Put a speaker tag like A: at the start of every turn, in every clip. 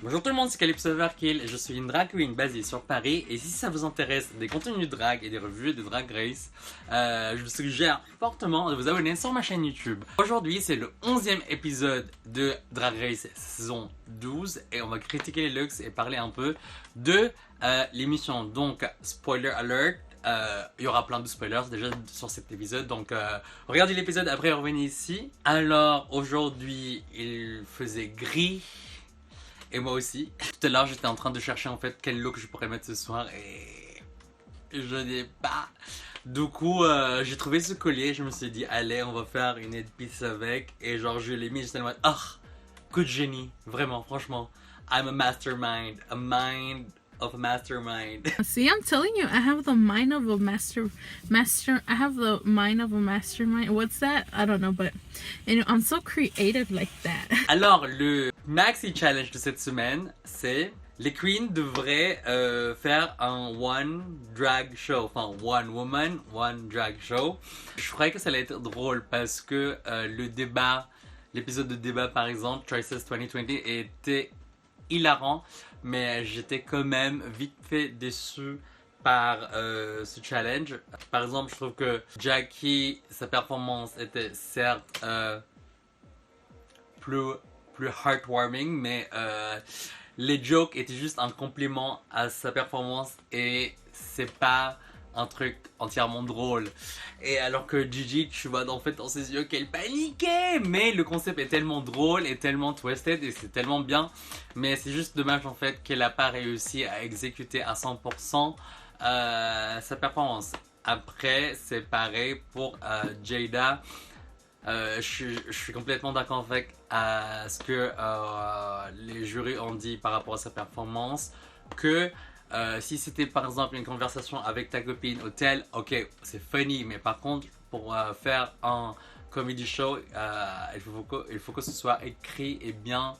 A: Bonjour tout le monde, c'est Calypso Overkill et je suis une drag queen basée sur Paris. Et si ça vous intéresse des contenus de drag et des revues de Drag Race, je vous suggère fortement de vous abonner sur ma chaîne YouTube. Aujourd'hui c'est le 11e épisode de Drag Race saison 12 et on va critiquer les looks et parler un peu de l'émission. Donc spoiler alert, il y aura plein de spoilers déjà sur cet épisode, donc regardez l'épisode après revenez ici. Alors aujourd'hui il faisait gris. Et moi aussi. Tout à l'heure, j'étais en train de chercher en fait quel look je pourrais mettre ce soir et je n'ai pas. Du coup, j'ai trouvé ce collier. Je me suis dit, allez, on va faire une headpiece avec. Et genre, je l'ai mis. J'étais en mode, ah, coup de génie. Vraiment, franchement. I'm a mastermind. A mind of a mastermind.
B: See, I'm telling you, I have the mind of a I have the mind of a mastermind. What's that? I don't know, but I'm so creative like that.
A: Alors, le maxi challenge de cette semaine, c'est les queens devraient faire un one drag show, enfin one woman, one drag show. Je croyais que ça allait être drôle parce que le débat, l'épisode de débat par exemple, Choices 2020 était hilarant, mais j'étais quand même vite fait déçu par ce challenge. Par exemple, je trouve que Jackie, sa performance était certes plus heartwarming, mais les jokes étaient juste un complément à sa performance et c'est pas un truc entièrement drôle. Et alors que Gigi, tu vois en fait dans ses yeux qu'elle paniquait, mais le concept est tellement drôle et tellement twisted et c'est tellement bien, mais c'est juste dommage en fait qu'elle a pas réussi à exécuter à 100% sa performance. Après c'est pareil pour Jada. Je suis complètement d'accord avec ce que les jurys ont dit par rapport à sa performance, que si c'était par exemple une conversation avec ta copine au tel, ok, c'est funny, mais par contre pour faire un comedy show, il faut que ce soit écrit et bien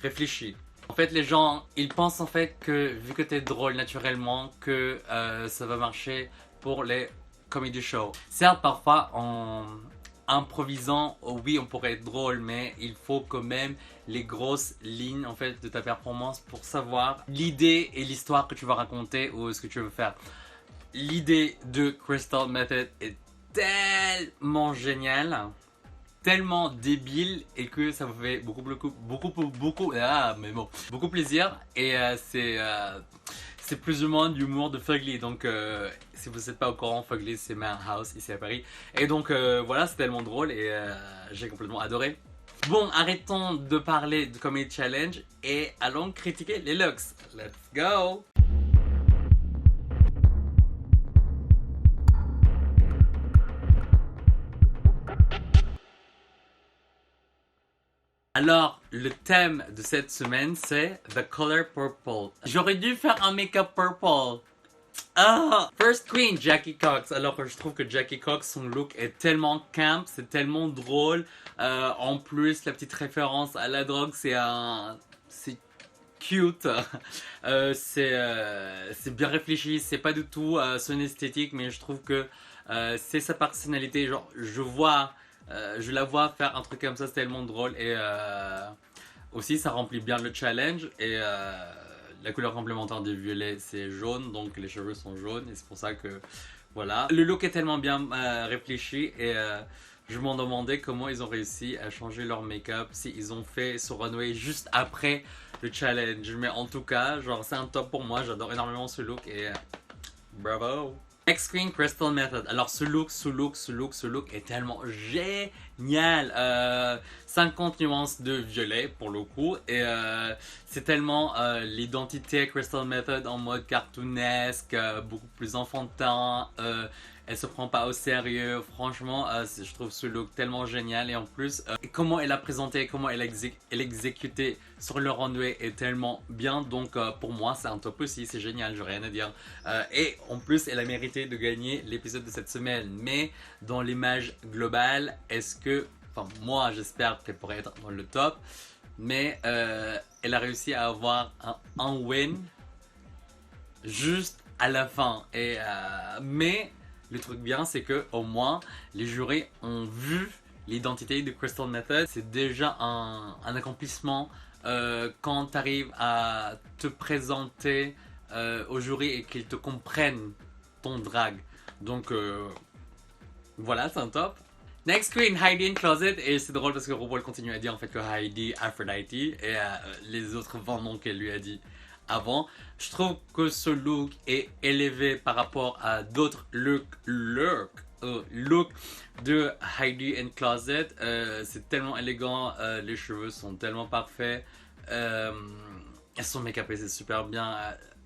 A: réfléchi. En fait, les gens, ils pensent en fait que vu que t'es drôle naturellement, que ça va marcher pour les comedy shows. Certes, parfois en improvisant, oh oui, on pourrait être drôle, mais il faut quand même les grosses lignes en fait de ta performance pour savoir l'idée et l'histoire que tu vas raconter ou ce que tu veux faire. L'idée de Crystal Method est tellement géniale, tellement débile et que ça vous fait beaucoup plaisir et c'est plus ou moins d'humour de Fugly. Donc si vous n'êtes pas au courant, Fugly c'est Madhouse ici à Paris. Et donc voilà, c'est tellement drôle et j'ai complètement adoré. Bon, arrêtons de parler de Comedy Challenge et allons critiquer les looks. Let's go! Alors, le thème de cette semaine, c'est The Color Purple. J'aurais dû faire un make-up purple. Ah! First Queen, Jackie Cox. Alors que je trouve que Jackie Cox, son look est tellement camp, c'est tellement drôle. En plus, la petite référence à la drogue, c'est cute. C'est bien réfléchi, c'est pas du tout son esthétique, mais je trouve que c'est sa personnalité. Genre, je la vois faire un truc comme ça, c'est tellement drôle et aussi ça remplit bien le challenge et la couleur complémentaire du violet c'est jaune, donc les cheveux sont jaunes et c'est pour ça que voilà. Le look est tellement bien réfléchi et je m'en demandais comment ils ont réussi à changer leur make-up, si ils ont fait ce runway juste après le challenge, mais en tout cas genre c'est un top pour moi, j'adore énormément ce look et bravo. Next Queen, Crystal Method. Alors ce look est tellement génial. 50 nuances de violet pour le coup. Et c'est tellement l'identité Crystal Method en mode cartoonesque, beaucoup plus enfantin. Elle se prend pas au sérieux. Franchement, je trouve ce look tellement génial. Et en plus, comment elle a présenté, comment elle a exécuté sur le runway est tellement bien. Donc pour moi, c'est un top aussi. C'est génial, j'ai rien à dire. Et en plus, elle a mérité de gagner l'épisode de cette semaine. Mais dans l'image globale, est-ce que... Enfin, moi, j'espère qu'elle pourrait être dans le top. Mais elle a réussi à avoir un win juste à la fin. Et, mais... Le truc bien, c'est que au moins les jurys ont vu l'identité de Crystal Method. C'est déjà un accomplissement quand tu arrives à te présenter au jury et qu'ils te comprennent ton drag. Donc voilà, c'est un top. Next queen, Heidi in Closet, et c'est drôle parce que RuPaul continue à dire en fait que Heidi, Aphrodite, et les autres vendent noms qu'elle lui a dit avant. Je trouve que ce look est élevé par rapport à d'autres looks de Heidi in Closet. C'est tellement élégant, les cheveux sont tellement parfaits, son make-up c'est super bien.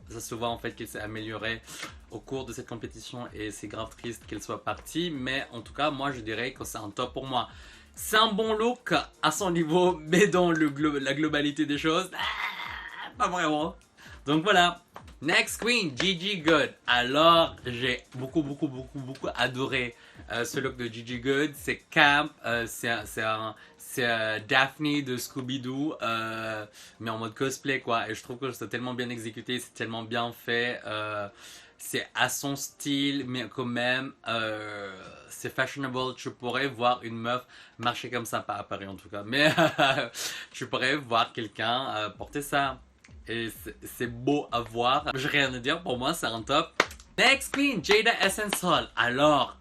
A: Ça se voit en fait qu'elle s'est améliorée au cours de cette compétition et c'est grave triste qu'elle soit partie. Mais en tout cas, moi je dirais que c'est un top pour moi. C'est un bon look à son niveau, mais dans la globalité des choses, pas vraiment. Donc voilà. Next queen, Gigi Goode. Alors, j'ai beaucoup adoré ce look de Gigi Goode. C'est camp, c'est Daphne de Scooby-Doo, mais en mode cosplay quoi. Et je trouve que c'est tellement bien exécuté, c'est tellement bien fait. C'est à son style, mais quand même, c'est fashionable. Je pourrais voir une meuf marcher comme ça, pas à Paris en tout cas, mais je pourrais voir quelqu'un porter ça. Et c'est beau à voir. J'ai rien à dire, pour moi c'est un top. Next queen, Jaida Essence Hall. Alors,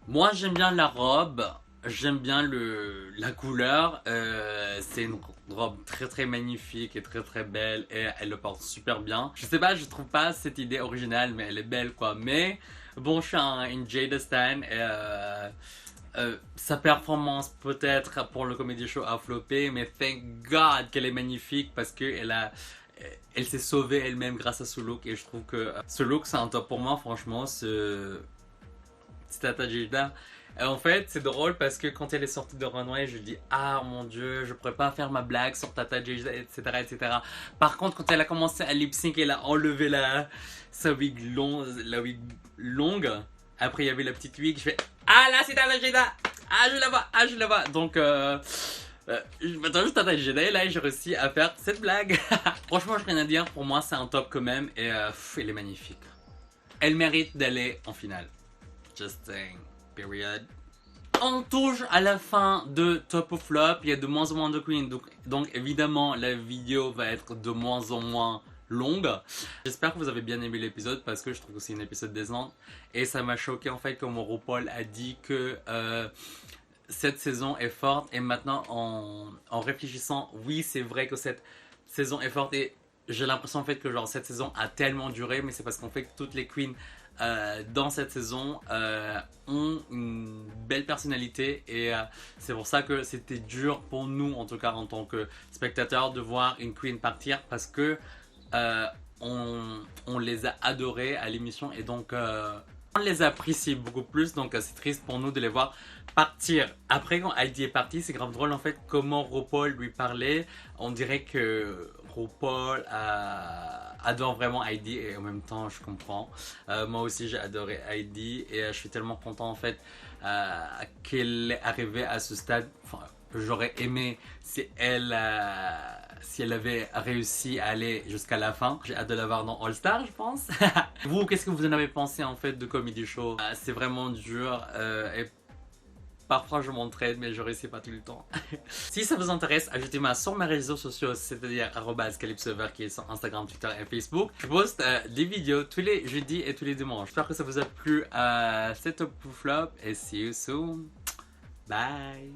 A: moi j'aime bien la robe. J'aime bien la couleur. C'est une robe très magnifique et très belle. Et elle le porte super bien. Je sais pas, je trouve pas cette idée originale, mais elle est belle quoi. Mais bon, je suis une Jaida stan et sa performance peut-être pour le comedy show a floppé, mais thank God qu'elle est magnifique parce que elle s'est sauvée elle-même grâce à ce look et je trouve que ce look c'est un top pour moi franchement. C'est Tata Jaida. En fait c'est drôle parce que quand elle est sortie de Runway je dis ah mon dieu je pourrais pas faire ma blague sur Tata Jaida etc. Par contre quand elle a commencé à lip sync elle a enlevé la wig longue. Après il y avait la petite wig, je fais ah là c'est Tata Jaida, ah je la vois, donc maintenant juste Tata Jaida et là j'ai réussi à faire cette blague. Franchement j'ai rien à dire, pour moi c'est un top quand même et elle est magnifique. Elle mérite d'aller en finale. Just saying, period. On touche à la fin de Top ou Flop, il y a de moins en moins de queens, donc évidemment la vidéo va être de moins en moins longue. J'espère que vous avez bien aimé l'épisode parce que je trouve que c'est un épisode décent et ça m'a choqué en fait comme RuPaul a dit que cette saison est forte et maintenant en réfléchissant, oui c'est vrai que cette saison est forte et j'ai l'impression en fait que genre cette saison a tellement duré, mais c'est parce qu'en fait toutes les queens dans cette saison ont une belle personnalité et c'est pour ça que c'était dur pour nous en tout cas en tant que spectateurs de voir une queen partir parce que on les a adorés à l'émission et donc on les apprécie beaucoup plus, donc c'est triste pour nous de les voir partir. Après quand Heidi est partie, c'est grave drôle en fait comment RuPaul lui parlait. On dirait que RuPaul adore vraiment Heidi et en même temps je comprends. Moi aussi j'ai adoré Heidi et je suis tellement content en fait qu'elle est arrivée à ce stade. Enfin, j'aurais aimé si elle avait réussi à aller jusqu'à la fin. J'ai hâte de la voir dans All Star je pense. Vous, qu'est-ce que vous en avez pensé en fait de Comedy Show? C'est vraiment dur et parfois je m'entraîne mais je réussis pas tout le temps. Si ça vous intéresse, ajoutez-moi sur mes réseaux sociaux, c'est-à-dire @calypsover qui est sur Instagram, Twitter et Facebook. Je poste des vidéos tous les jeudis et tous les dimanches. J'espère que ça vous a plu. C'est Top ou Flop et see you soon. Bye.